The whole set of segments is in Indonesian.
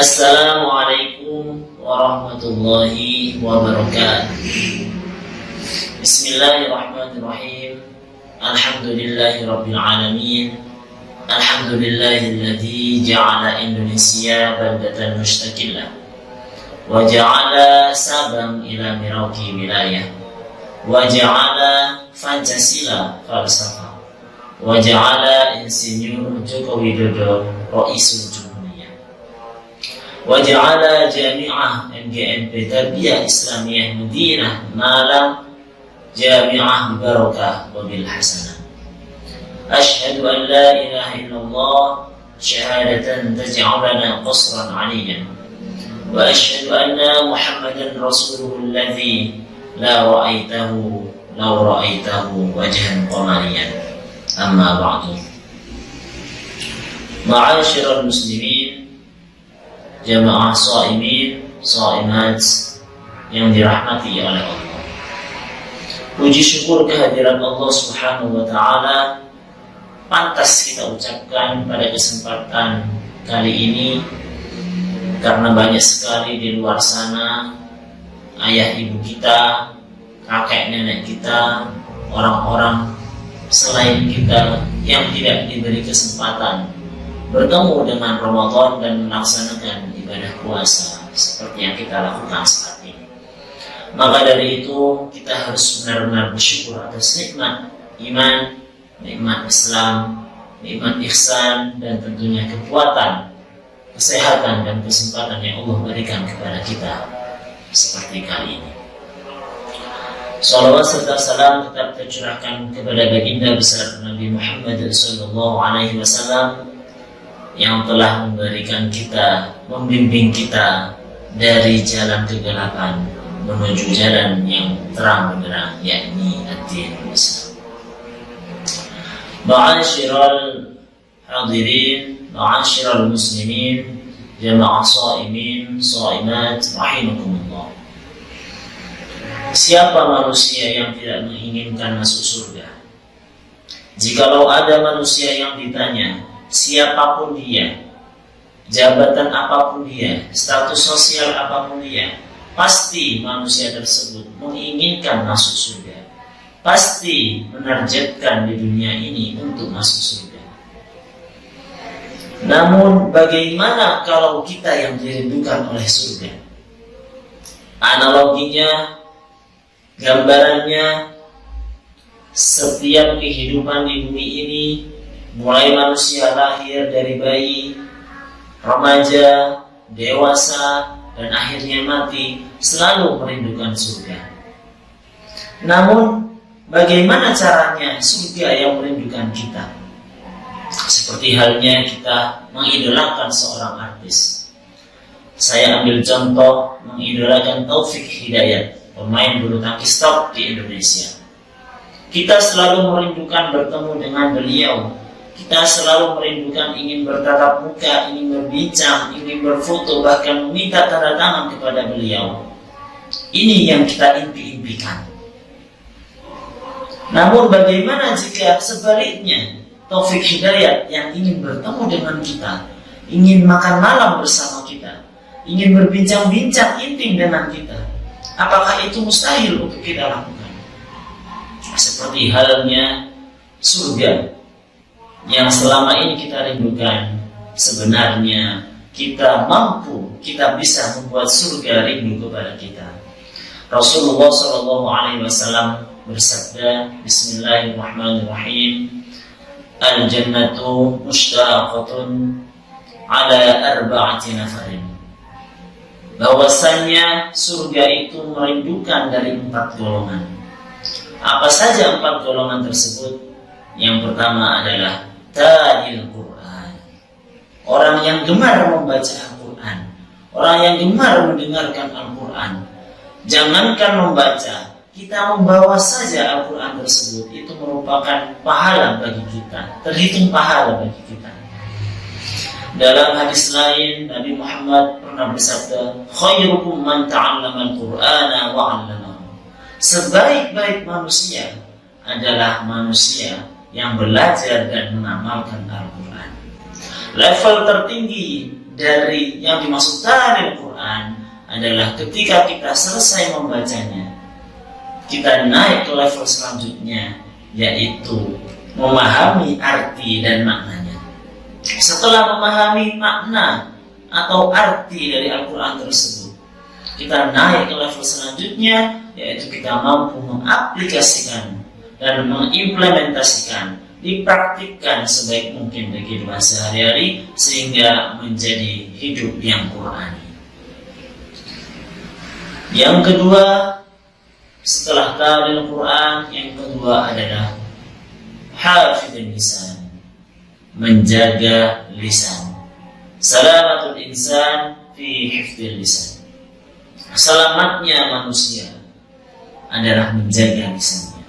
Assalamualaikum warahmatullahi wabarakatuh. Bismillahirrahmanirrahim. Alhamdulillahi rabbil alamin. Alhamdulillahilladzi ja'ala Indonesia baldatan mustaqillah wa ja'ala Sabang ila miraqi wilayah wa ja'ala Pancasila falsafah wa ja'ala Insinyur Joko Widodo Raisul Waja'ala Jami'ah MGMP Tarbiyah Islamiyah Madinah Malang Jami'ah Barakah Wabil Hasanah. Ashhadu an la ilaha illallah syahadatan taj'alana qasran 'aliyyan wa ashhadu anna Muhammadan Rasuluhu alladhi law ra'aitahu wajhan qamariyan. Amma ba'du. Ma'asyiral muslimin, jamaah shaimin, shaimat yang dirahmati oleh Allah. Puji syukur kehadiran Allah Subhanahu wa taala pantas kita ucapkan pada kesempatan kali ini, karena banyak sekali di luar sana ayah ibu kita, kakek nenek kita, orang-orang selain kita yang tidak diberi kesempatan bertemu dengan Ramadan dan melaksanakan ibadah puasa seperti yang kita lakukan saat ini. Maka dari itu kita harus benar-benar bersyukur atas nikmat iman, nikmat Islam, nikmat ihsan, dan tentunya kekuatan, kesehatan, dan kesempatan yang Allah berikan kepada kita seperti kali ini. Salawat serta salam tetap tercurahkan kepada baginda besar Nabi Muhammad SAW yang telah memberikan kita, membimbing kita dari jalan kegelapan menuju jalan yang terang benderang, yakni ad-dinul Islam. Ma'asyiral hadirin, ma'asyiral muslimin, jamaah shaimin, shaimat rahimakumullah. Siapa manusia yang tidak menginginkan masuk surga? Jikalau ada manusia yang ditanya, siapapun dia, jabatan apapun dia, status sosial apapun dia, pasti manusia tersebut menginginkan masuk surga, pasti menargetkan di dunia ini untuk masuk surga. Namun bagaimana kalau kita yang dirindukan oleh surga? Analoginya, gambarannya, setiap kehidupan di bumi ini, mulai manusia lahir dari bayi, remaja, dewasa, dan akhirnya mati, selalu merindukan surga. Namun, bagaimana caranya surga yang merindukan kita? Seperti halnya kita mengidolakan seorang artis. Saya ambil contoh mengidolakan Taufik Hidayat, pemain bulu tangkis top di Indonesia. Kita selalu merindukan bertemu dengan beliau. Kita selalu merindukan ingin bertatap muka, ingin berbincang, ingin berfoto, bahkan meminta tanda tangan kepada beliau. Ini yang kita impi-impikan. Namun bagaimana jika sebaliknya Taufik Hidayat yang ingin bertemu dengan kita, ingin makan malam bersama kita, ingin berbincang-bincang intim dengan kita? Apakah itu mustahil untuk kita lakukan? Seperti halnya surga yang selama ini kita rindukan, sebenarnya kita mampu, kita bisa membuat surga rindu kepada kita. Rasulullah SAW bersabda, Bismillahirrahmanirrahim, Al-jannatu mushtaqatun ala arba'ati nafarin. Bahwasannya surga itu merindukan dari 4 golongan. Apa saja 4 golongan tersebut? Yang pertama adalah talil Quran, orang yang gemar membaca Al-Quran, orang yang gemar mendengarkan Al-Quran. Jangankan membaca, kita membawa saja Al-Quran tersebut, itu merupakan pahala bagi kita, terhitung pahala bagi kita. Dalam hadis lain, Nabi Muhammad pernah bersabda, khairukum man ta'allama al-Qur'ana wa 'allamahu. Sebaik-baik manusia adalah manusia yang belajar dan mengamalkan Al-Quran. Level tertinggi dari yang dimaksud ta'lil Quran adalah ketika kita selesai membacanya, kita naik ke level selanjutnya, yaitu memahami arti dan maknanya. Setelah memahami makna atau arti dari Al-Quran tersebut, kita naik ke level selanjutnya, yaitu kita mampu mengaplikasikan dan mengimplementasikan, dipraktikkan sebaik mungkin di kehidupan sehari-hari sehingga menjadi hidup yang Qurani. Yang kedua, setelah ta'lil Quran, yang kedua adalah hafidhul lisan, menjaga lisan. Salamatul insan fi hifdzil lisan. Selamatnya manusia adalah menjaga lisannya.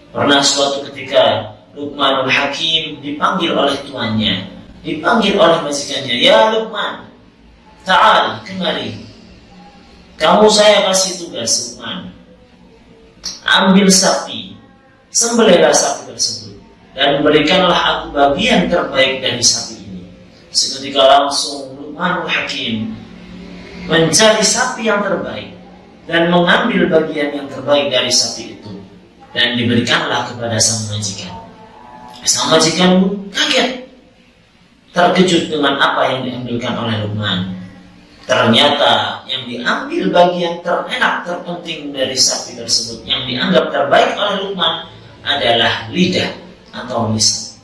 Pernah suatu ketika Luqmanul Hakim dipanggil oleh tuannya, dipanggil oleh majikannya, "Ya Luqman, ta'al, kemari. Kamu saya kasih tugas, Luqman. Ambil sapi, sembelihlah sapi tersebut, dan berikanlah aku bagian terbaik dari sapi ini." Seketika langsung Luqmanul Hakim mencari sapi yang terbaik dan mengambil bagian yang terbaik dari sapi itu, dan diberikanlah kepada sang majikan. Sang majikan kaget, terkejut dengan apa yang diambilkan oleh Luqman. Ternyata yang diambil bagian terenak, terpenting dari sapi tersebut, yang dianggap terbaik oleh Luqman adalah lidah atau lisan.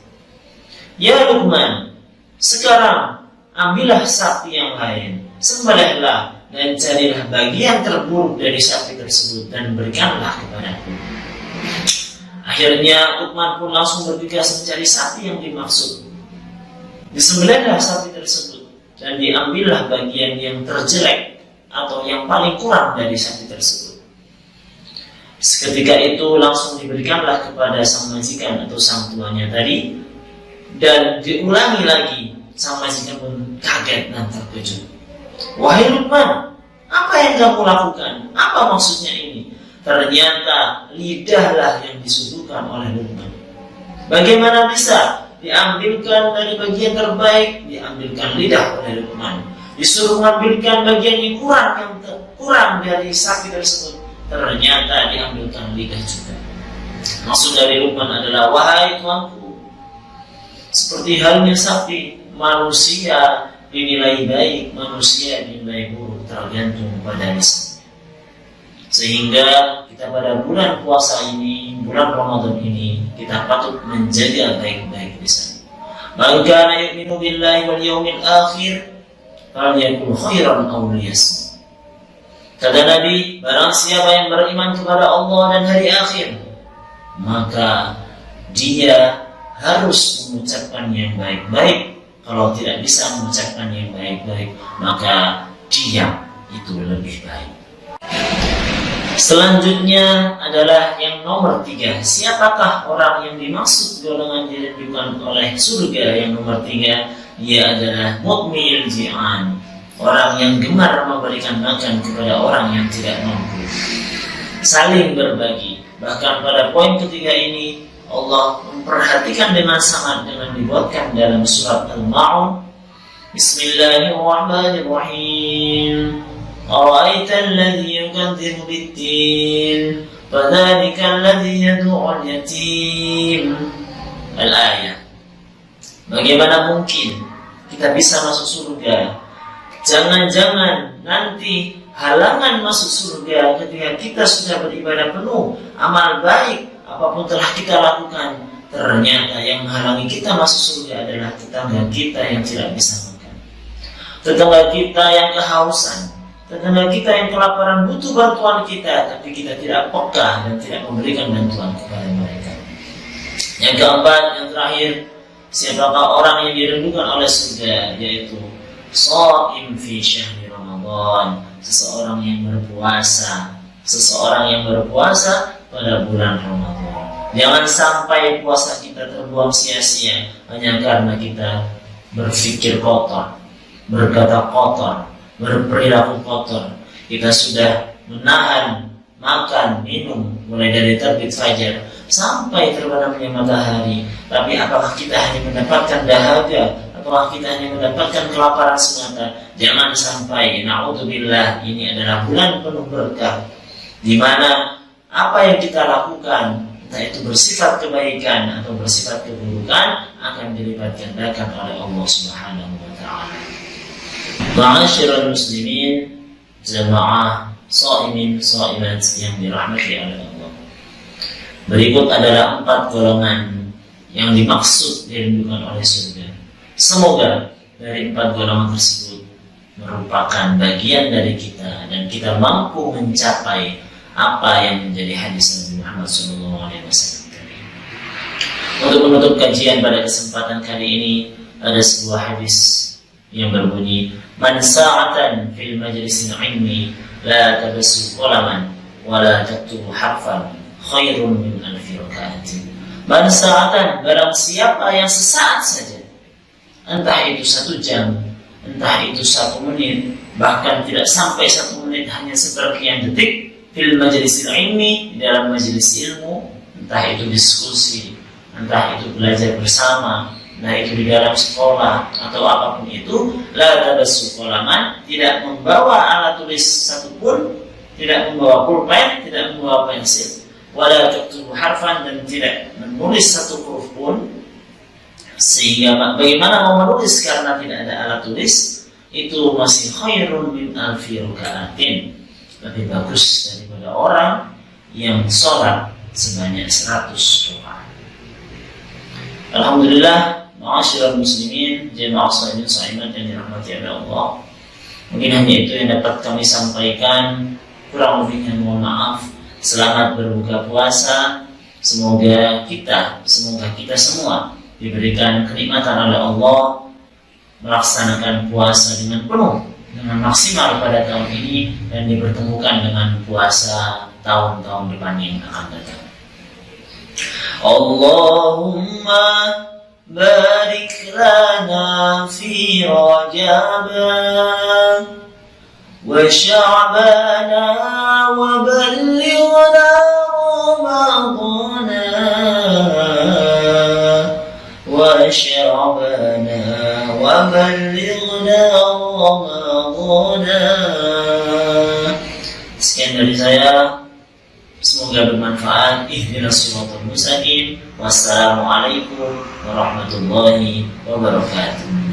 "Ya Luqman, sekarang ambillah sapi yang lain, sembelihlah dan carilah bagian terburuk dari sapi tersebut dan berikanlah kepadaku." Akhirnya Luqman pun langsung bergegas mencari sapi yang dimaksud. Disembelihlah sapi tersebut dan diambillah bagian yang terjelek atau yang paling kurang dari sapi tersebut. Seketika itu langsung diberikanlah kepada sang majikan atau sang tuannya tadi, dan diulangi lagi. Sang majikan pun kaget dan terkejut. "Wahai Luqman, apa yang kamu lakukan? Apa maksudnya ini?" Ternyata lidahlah yang disuguhkan oleh Luqman. Bagaimana bisa diambilkan dari bagian terbaik, diambilkan lidah oleh Luqman? Disuruh mengambilkan bagian yang kurang dari sapi tersebut, ternyata diambilkan lidah juga. Maksud dari Luqman adalah, "Wahai tuanku, seperti halnya sapi, manusia dinilai baik, manusia dinilai buruk, tergantung pada lisan." Sehingga kita pada bulan puasa ini, bulan Ramadan ini, kita patut menjaga baik-baik lisan. "Man kana yu'minu billahi wal yawmil akhir falyakul khairan aw liyasmut." Kata Nabi, barang siapa yang beriman kepada Allah dan hari akhir, maka dia harus mengucapkan yang baik-baik. Kalau tidak bisa mengucapkan yang baik-baik, maka diam itu lebih baik. Selanjutnya adalah yang nomor 3. Siapakah orang yang dimaksud golongan dirindukan oleh surga? Yang nomor 3, dia adalah mukmil ji'an, orang yang gemar memberikan makan kepada orang yang tidak mampu, saling berbagi. Bahkan pada poin ketiga ini Allah memperhatikan dengan sangat dengan dibuatkan dalam surat Al-Ma'un. Bismillahirrahmanirrahim. أرأيت الذي يكذب بالدين فذلك الذي يدعو اليتيم. Al-ayat. Bagaimana mungkin kita bisa masuk surga? Jangan-jangan nanti halangan masuk surga ketika kita sudah beribadah penuh, amal baik, apapun telah kita lakukan. Ternyata yang menghalangi kita masuk surga adalah tetangga kita yang tidak bisa makan, tetangga kita yang kehausan, tetangga kita yang kelaparan butuh bantuan kita, tapi kita tidak peka dan tidak memberikan bantuan kepada mereka. Yang keempat, yang terakhir, siapakah orang yang dirindukan oleh surga? Yaitu shaim fi syahri Ramadan, seseorang yang berpuasa pada bulan Ramadan. Jangan sampai puasa kita terbuang sia-sia hanya karena kita berpikir kotor, berkata kotor, berperilaku kotor. Kita sudah menahan makan, minum mulai dari terbit fajar sampai terbenamnya matahari, tapi apakah kita hanya mendapatkan dahaga bahwa kita hanya mendapatkan kelaparan semata. Jangan sampai, na'udzubillah, ini adalah bulan penuh berkah, di mana apa yang kita lakukan, entah itu bersifat kebaikan atau bersifat keburukan, akan dilipat gandakan oleh Allah Subhanahu wa Ta'ala. Ma'asyiral muslimin, jamaah shaimin shaimat yang dirahmati oleh Allah. Berikut adalah 4 golongan yang dimaksud dirindukan oleh surga. Semoga dari 4 golongan tersebut merupakan bagian dari kita dan kita mampu mencapai apa yang menjadi hadis Nabi Muhammad SAW. Untuk menutup kajian pada kesempatan kali ini, ada sebuah hadis yang berbunyi, "Man sa'atan fil majlisil ilmi la tabassu qalaman wa la taktubu harfan khairun min alfi raka'atin." Man sa'atan, barang siapa yang sesaat saja, entah itu 1 jam, entah itu 1 menit, bahkan tidak sampai 1 menit, hanya sepersekian detik, fil majlisil ilmi, di dalam majelis ilmu, entah itu diskusi, entah itu belajar bersama, entah itu di dalam sekolah atau apapun itu, la tabassu qalaman, tidak membawa alat tulis satupun, tidak membawa pulpen, tidak membawa pensil, wala taktubu harfan, dan tidak menulis 1 huruf pun. Sehingga bagaimana mau menulis karena tidak ada alat tulis, itu masih khairun min alfi raka'atin, lebih bagus daripada orang yang sholat sebanyak 100 rakaat. Alhamdulillah, ma'asyiral muslimin, jamaah shaimin shaimat yang dirahmati oleh Allah. Mungkin hanya itu yang dapat kami sampaikan, kurang lebihnya mohon maaf. Selamat berbuka puasa. Semoga kita semua diberikan kenikmatan oleh Allah melaksanakan puasa dengan penuh, dengan maksimal pada tahun ini, dan dipertemukan dengan puasa tahun-tahun depan yang akan datang. Allahumma barik lana fi Rajab wa Sya'ban wa ballighna Ramadana wa Sya'ban wa ballighna Ramadana. Sekian dari saya, semoga bermanfaat. Ihdinas shiratal mustaqim. Wassalamualaikum warahmatullahi wabarakatuh.